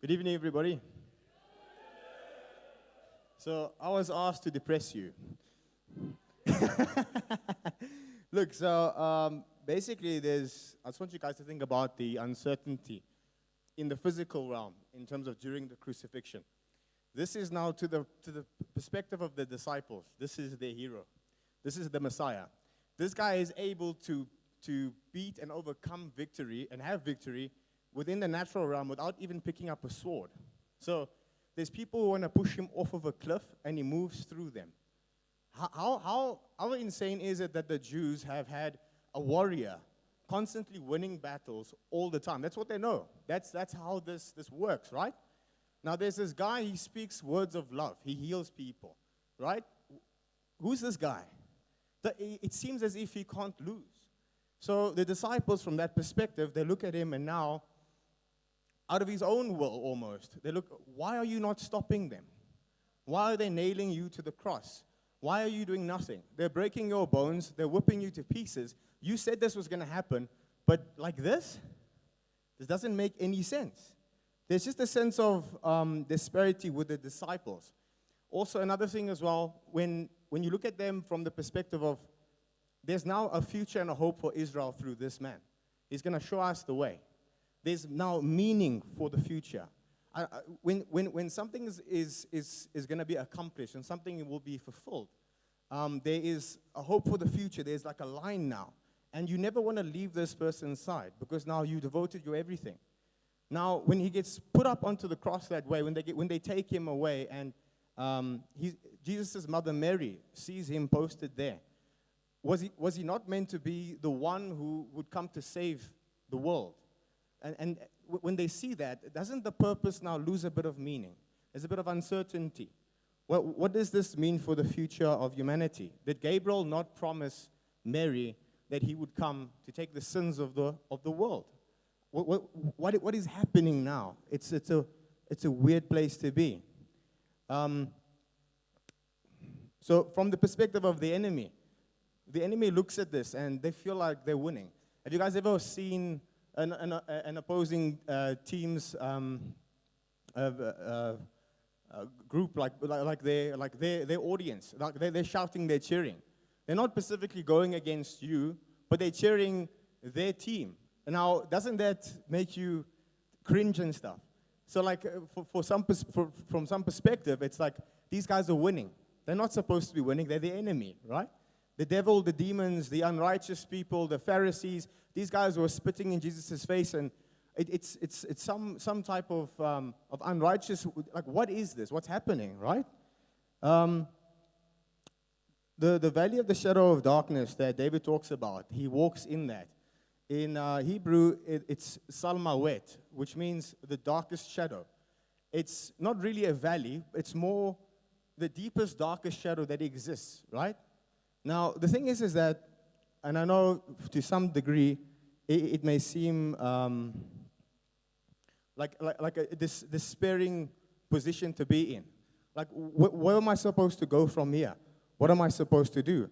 Good evening, everybody. So I was asked to depress you. Look, so basically I just want you guys to think about the uncertainty in the physical realm in terms of during the crucifixion. This is now to the perspective of the disciples. This is their hero. This is the Messiah. This guy is able to beat and overcome victory and have victory within the natural realm without even picking up a sword. So there's people who want to push him off of a cliff, and he moves through them. How insane is it that the Jews have had a warrior constantly winning battles all the time? That's what they know. That's how this works, right? Now there's this guy, he speaks words of love. He heals people, right? Who's this guy? It seems as if he can't lose. So the disciples, from that perspective, they look at him, and now, out of his own will almost, they look, why are you not stopping them? Why are they nailing you to the cross? Why are you doing nothing? They're breaking your bones. They're whipping you to pieces. You said this was going to happen, but like this doesn't make any sense. There's just a sense of disparity with the disciples. Also, another thing as well, when you look at them from the perspective of, there's now a future and a hope for Israel through this man. He's going to show us the way. There's now meaning for the future. When something is going to be accomplished and something will be fulfilled, there is a hope for the future. There's like a line now. And you never want to leave this person's side because now you devoted your everything. Now, when he gets put up onto the cross that way, when they take him away, and Jesus' mother Mary sees him posted there, was he not meant to be the one who would come to save the world? And when they see that, doesn't the purpose now lose a bit of meaning? There's a bit of uncertainty. Well, what does this mean for the future of humanity? Did Gabriel not promise Mary that he would come to take the sins of the world? What is happening now? It's a weird place to be. So from the perspective of the enemy looks at this and they feel like they're winning. Have you guys ever seen an opposing team's group, like their audience, like they're shouting, they're cheering. They're not specifically going against you, but they're cheering their team. Now, doesn't that make you cringe and stuff? So, like, from some perspective, it's like these guys are winning. They're not supposed to be winning. They're the enemy, right? The devil, the demons, the unrighteous people, the Pharisees, these guys were spitting in Jesus' face, and it's some type of unrighteous, like, what is this? What's happening, right? The valley of the shadow of darkness that David talks about, he walks in that. In Hebrew, it's salmawet, which means the darkest shadow. It's not really a valley. It's more the deepest, darkest shadow that exists, right? Now, the thing is that, and I know to some degree, it may seem like a despairing position to be in. Like, where am I supposed to go from here? What am I supposed to do?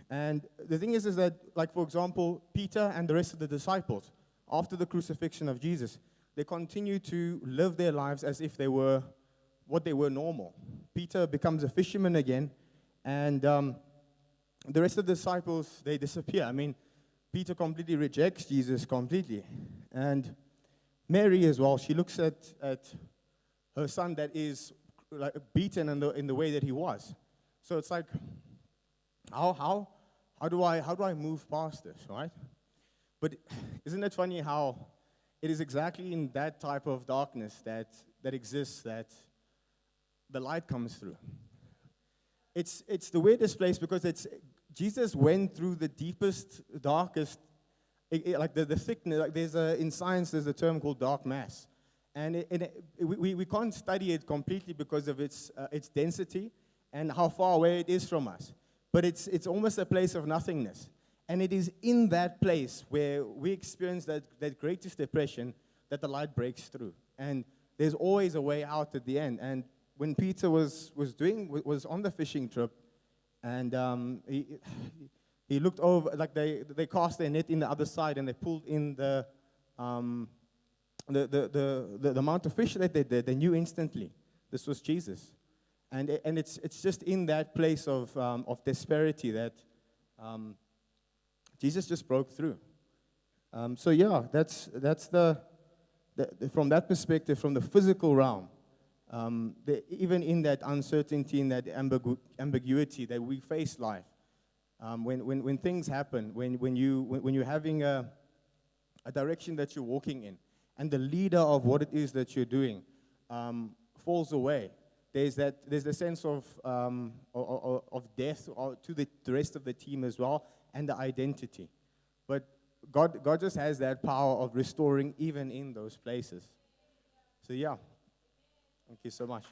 And the thing is that, like, for example, Peter and the rest of the disciples, after the crucifixion of Jesus, they continue to live their lives as if they were what they were normal. Peter becomes a fisherman again, and the rest of the disciples, they disappear. I mean, Peter completely rejects Jesus completely. And Mary as well, she looks at her son that is like beaten in the way that he was. So it's like, how do I move past this, right? But isn't it funny how it is exactly in that type of darkness that exists that the light comes through? It's the weirdest place because Jesus went through the deepest, darkest, like the thickness. Like in science, there's a term called dark mass, and we can't study it completely because of its density and how far away it is from us. But it's almost a place of nothingness. And it is in that place where we experience that greatest depression that the light breaks through. And there's always a way out at the end. And when Peter was on the fishing trip, and he looked over, like they cast their net in the other side, and they pulled in the the amount of fish that they did, they knew instantly this was Jesus. And it's just in that place of desperity that Jesus just broke through. So yeah, that's the from that perspective, from the physical realm, even in that uncertainty, in that ambiguity that we face life, when things happen, when you're having a direction that you're walking in, and the leader of what it is that you're doing falls away, there's the sense of death to the rest of the team as well, and the identity. But God just has that power of restoring even in those places. So yeah, thank you so much.